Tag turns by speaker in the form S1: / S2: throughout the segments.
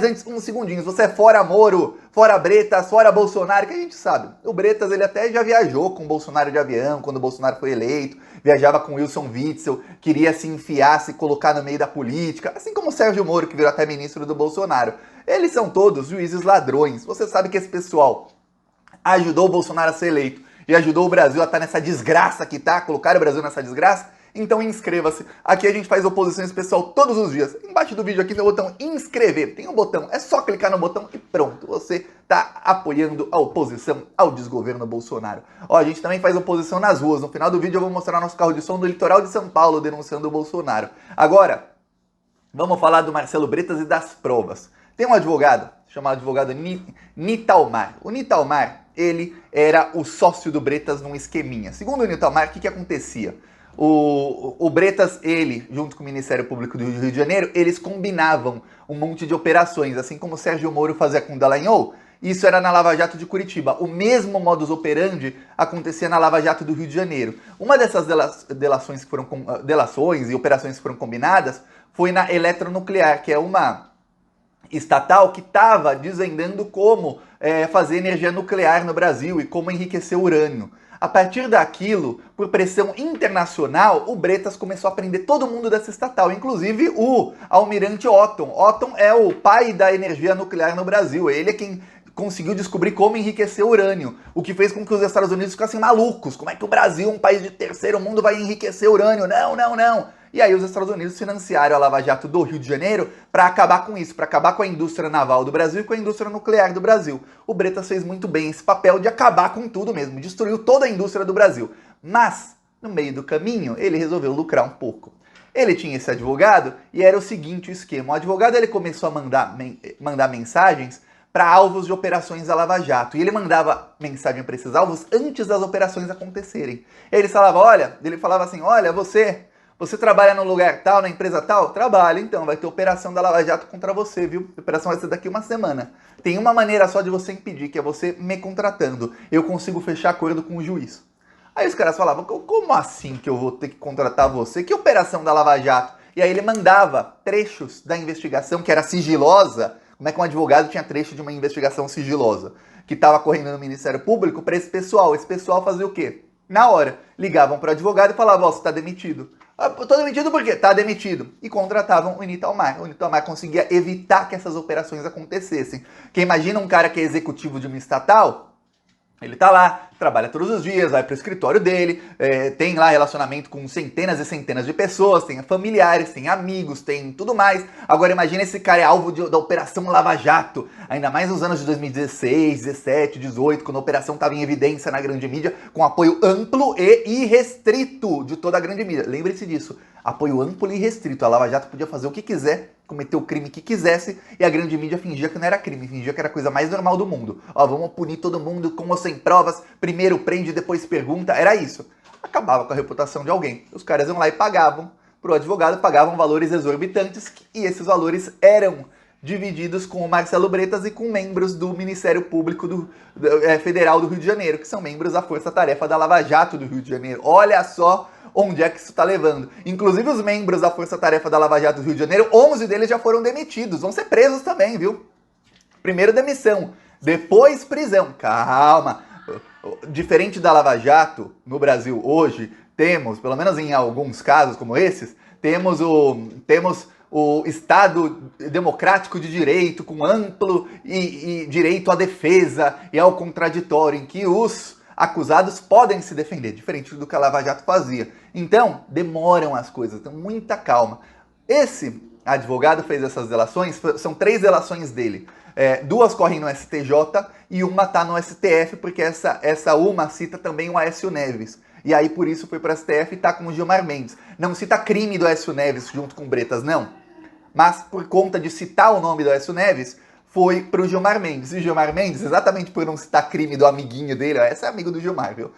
S1: Antes, uns segundinhos, você é fora Moro, fora Bretas, fora Bolsonaro, que a gente sabe. O Bretas, ele até já viajou com o Bolsonaro de avião, quando o Bolsonaro foi eleito, viajava com Wilson Witzel, queria se enfiar, se colocar no meio da política, assim como o Sérgio Moro, que virou até ministro do Bolsonaro. Eles são todos juízes ladrões. Você sabe que esse pessoal ajudou o Bolsonaro a ser eleito e ajudou o Brasil a estar nessa desgraça que tá, colocar o Brasil nessa desgraça. Então inscreva-se. Aqui a gente faz oposição especial todos os dias. Embaixo do vídeo aqui tem o botão inscrever. Tem um botão, é só clicar no botão e pronto. Você tá apoiando a oposição ao desgoverno Bolsonaro. Ó, a gente também faz oposição nas ruas. No final do vídeo eu vou mostrar nosso carro de som do litoral de São Paulo denunciando o Bolsonaro. Agora, vamos falar do Marcelo Bretas e das provas. Tem um advogado, chamado advogado Nitalmar. O Nitalmar, ele era o sócio do Bretas num esqueminha. Segundo o Nitalmar, o que acontecia? O Bretas, ele, junto com o Ministério Público do Rio de Janeiro, eles combinavam um monte de operações, assim como o Sérgio Moro fazia com o Dallagnol. Isso era na Lava Jato de Curitiba. O mesmo modus operandi acontecia na Lava Jato do Rio de Janeiro. Uma dessas delações e operações que foram combinadas foi na Eletronuclear, que é uma estatal que estava desvendando como fazer energia nuclear no Brasil e como enriquecer urânio. A partir daquilo, por pressão internacional, o Bretas começou a prender todo mundo dessa estatal, inclusive o almirante Otton. Otton é o pai da energia nuclear no Brasil, ele é quem conseguiu descobrir como enriquecer urânio, o que fez com que os Estados Unidos ficassem malucos. Como é que o Brasil, um país de terceiro mundo, vai enriquecer urânio? Não, não, não! E aí os Estados Unidos financiaram a Lava Jato do Rio de Janeiro para acabar com isso, para acabar com a indústria naval do Brasil e com a indústria nuclear do Brasil. O Bretas fez muito bem esse papel de acabar com tudo mesmo, destruiu toda a indústria do Brasil. Mas, no meio do caminho, ele resolveu lucrar um pouco. Ele tinha esse advogado e era o seguinte o esquema. O advogado ele começou a mandar mensagens para alvos de operações da Lava Jato. E ele mandava mensagem para esses alvos antes das operações acontecerem. Ele falava assim, olha, você trabalha no lugar tal, na empresa tal? Trabalha, então, vai ter operação da Lava Jato contra você, viu? A operação vai ser daqui uma semana. Tem uma maneira só de você impedir, que é você me contratando. Eu consigo fechar acordo com o juiz. Aí os caras falavam, como assim que eu vou ter que contratar você? Que operação da Lava Jato? E aí ele mandava trechos da investigação, que era sigilosa. Como é que um advogado tinha trecho de uma investigação sigilosa? Que estava correndo no Ministério Público para esse pessoal. Esse pessoal fazia o quê? Na hora, ligavam para o advogado e falavam, você está demitido. Tô demitido por quê? Tá demitido. E contratavam o Nitalmar. O Nitalmar conseguia evitar que essas operações acontecessem. Porque imagina um cara que é executivo de uma estatal, ele tá lá, trabalha todos os dias, vai pro escritório dele, tem lá relacionamento com centenas e centenas de pessoas, tem familiares, tem amigos, tem tudo mais. Agora imagina esse cara é alvo da Operação Lava Jato, ainda mais nos anos de 2016, 17, 18, quando a operação estava em evidência na grande mídia, com apoio amplo e irrestrito de toda a grande mídia. Lembre-se disso, apoio amplo e irrestrito. A Lava Jato podia fazer o que quiser, cometer o crime que quisesse, e a grande mídia fingia que não era crime, fingia que era a coisa mais normal do mundo. Ó, vamos punir todo mundo com ou sem provas, primeiro prende, depois pergunta, era isso. Acabava com a reputação de alguém. Os caras iam lá e pagavam pro advogado, pagavam valores exorbitantes, e esses valores eram divididos com o Marcelo Bretas e com membros do Ministério Público Federal do Rio de Janeiro, que são membros da Força Tarefa da Lava Jato do Rio de Janeiro. Olha só onde é que isso está levando. Inclusive os membros da Força Tarefa da Lava Jato do Rio de Janeiro, 11 deles já foram demitidos, vão ser presos também, viu? Primeiro demissão, depois prisão. Calma. Diferente da Lava Jato, no Brasil hoje, temos, pelo menos em alguns casos como esses, temos o Estado democrático de direito, com amplo e direito à defesa e ao contraditório, em que os acusados podem se defender, diferente do que a Lava Jato fazia. Então, demoram as coisas, então muita calma. Esse advogado fez essas delações, são 3 delações dele. 2 correm no STJ e uma está no STF, porque essa uma cita também o Aécio Neves. E aí por isso foi para o STF e está com o Gilmar Mendes. Não cita crime do Aécio Neves junto com o Bretas, não. Mas por conta de citar o nome do Aécio Neves, foi pro Gilmar Mendes. E Gilmar Mendes, exatamente por não citar crime do amiguinho dele, esse é amigo do Gilmar, viu?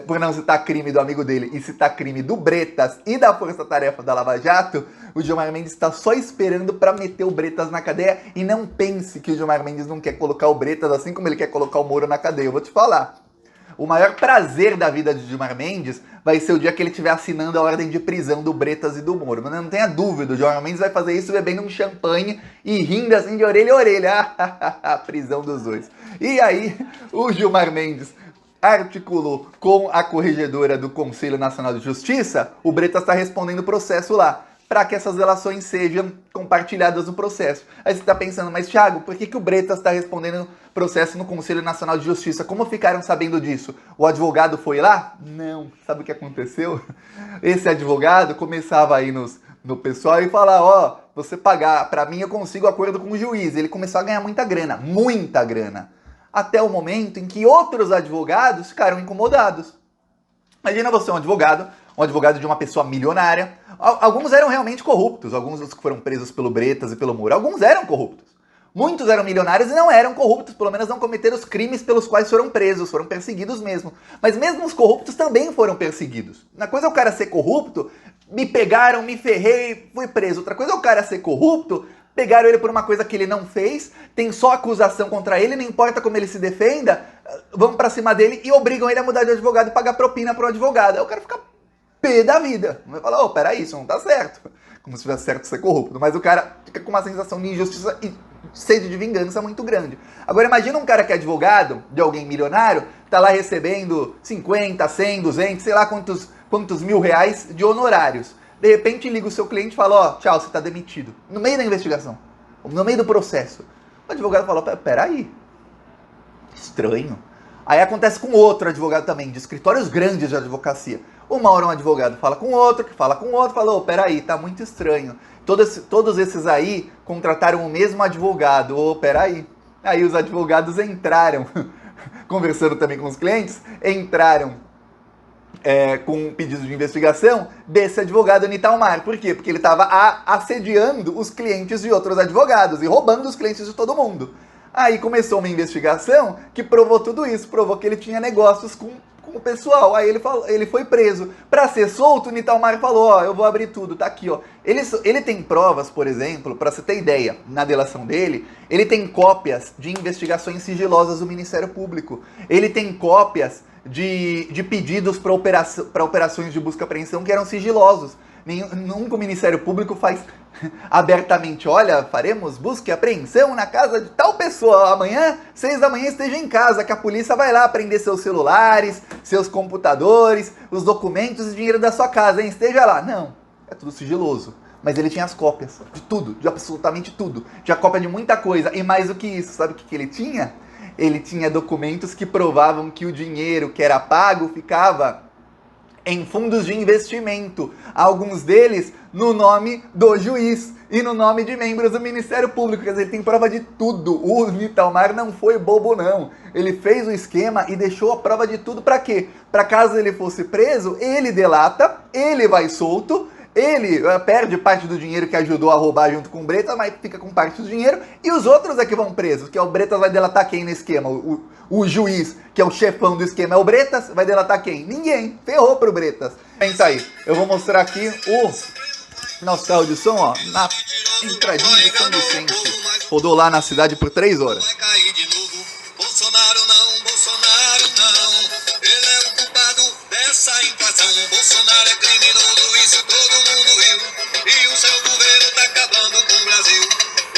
S1: Por não citar crime do amigo dele e citar crime do Bretas e da Força Tarefa da Lava Jato, o Gilmar Mendes está só esperando para meter o Bretas na cadeia. E não pense que o Gilmar Mendes não quer colocar o Bretas, assim como ele quer colocar o Moro na cadeia. Eu vou te falar. o maior prazer da vida de Gilmar Mendes vai ser o dia que ele estiver assinando a ordem de prisão do Bretas e do Moro. Mas não tenha dúvida, o Gilmar Mendes vai fazer isso bebendo um champanhe e rindo assim de orelha a orelha. A prisão dos dois. E aí, o Gilmar Mendes articulou com a corregedora do Conselho Nacional de Justiça, o Bretas está respondendo o processo lá, para que essas delações sejam compartilhadas no processo. Aí você está pensando, mas Thiago, por que o Bretas está respondendo processo no Conselho Nacional de Justiça? Como ficaram sabendo disso? O advogado foi lá? Não. Sabe o que aconteceu? Esse advogado começava aí no pessoal e falar, ó, você pagar, para mim eu consigo acordo com o juiz. Ele começou a ganhar muita grana. Até o momento em que outros advogados ficaram incomodados. Imagina você um advogado de uma pessoa milionária. Alguns eram realmente corruptos, alguns dos que foram presos pelo Bretas e pelo Moro, alguns eram corruptos. Muitos eram milionários e não eram corruptos, pelo menos não cometeram os crimes pelos quais foram presos, foram perseguidos mesmo. Mas mesmo os corruptos também foram perseguidos. Uma coisa é o cara ser corrupto, me pegaram, me ferrei, fui preso. Outra coisa é o cara ser corrupto, pegaram ele por uma coisa que ele não fez, tem só acusação contra ele, não importa como ele se defenda, vão pra cima dele e obrigam ele a mudar de advogado e pagar propina pro advogado. Aí o cara fica pé da vida. Vai falar, peraí, isso não tá certo. Como se tivesse certo ser corrupto. Mas o cara fica com uma sensação de injustiça e sede de vingança muito grande. Agora imagina um cara que é advogado de alguém milionário, tá lá recebendo 50, 100, 200, sei lá quantos mil reais de honorários. De repente liga o seu cliente e fala, tchau, você tá demitido. No meio da investigação, no meio do processo. O advogado fala, peraí, estranho. Aí acontece com outro advogado também, de escritórios grandes de advocacia. Uma hora um advogado fala com outro, que fala com outro, fala, peraí, tá muito estranho. Todos esses aí contrataram o mesmo advogado, peraí. Aí os advogados entraram, conversando também com os clientes, entraram com um pedido de investigação desse advogado Nitalmar. Por quê? Porque ele estava assediando os clientes de outros advogados e roubando os clientes de todo mundo. Aí começou uma investigação que provou tudo isso, provou que ele tinha negócios com o pessoal. Aí ele foi preso. Para ser solto, o Nitalmar falou, eu vou abrir tudo, tá aqui, ó. Ele tem provas, por exemplo, para você ter ideia, na delação dele, ele tem cópias de investigações sigilosas do Ministério Público. Ele tem cópias de pedidos para operações de busca e apreensão que eram sigilosos. Nunca o Ministério Público faz abertamente, olha, faremos busca e apreensão na casa de tal pessoa, amanhã, 6 da manhã esteja em casa, que a polícia vai lá apreender seus celulares, seus computadores, os documentos e dinheiro da sua casa, hein? Esteja lá. Não, é tudo sigiloso. Mas ele tinha as cópias de tudo, de absolutamente tudo. Tinha cópia de muita coisa. E mais do que isso, sabe o que ele tinha? Ele tinha documentos que provavam que o dinheiro que era pago ficava em fundos de investimento, alguns deles no nome do juiz e no nome de membros do Ministério Público. Quer dizer, ele tem prova de tudo. O Nitalmar não foi bobo, não. Ele fez o esquema e deixou a prova de tudo para quê? Para caso ele fosse preso, ele delata, ele vai solto, ele perde parte do dinheiro que ajudou a roubar junto com o Bretas, mas fica com parte do dinheiro, e os outros é que vão presos, que é o Bretas vai delatar quem no esquema? O juiz, que é o chefão do esquema, é o Bretas, vai delatar quem? Ninguém. Ferrou pro Bretas. Pensa aí, eu vou mostrar aqui o nosso carro de som, ó, na entradinha de São Vicente. Rodou lá na cidade por 3 horas.
S2: Vai cair de novo. Bolsonaro não. Ele é o culpado dessa inflação. Bolsonaro é criminoso, isso todo mundo viu. E o seu governo tá acabando com o Brasil.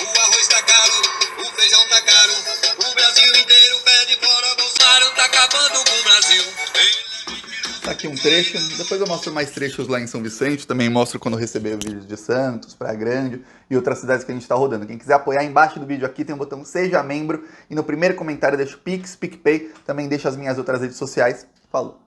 S2: O arroz tá caro, o feijão tá caro. O Brasil inteiro pede fora. Bolsonaro tá acabando com o Brasil.
S1: Tá aqui um trecho, depois eu mostro mais trechos lá em São Vicente, também mostro quando receber vídeos de Santos, Praia Grande e outras cidades que a gente tá rodando. Quem quiser apoiar, embaixo do vídeo aqui tem o botão Seja Membro e no primeiro comentário deixa o Pix, PicPay, também deixa as minhas outras redes sociais. Falou!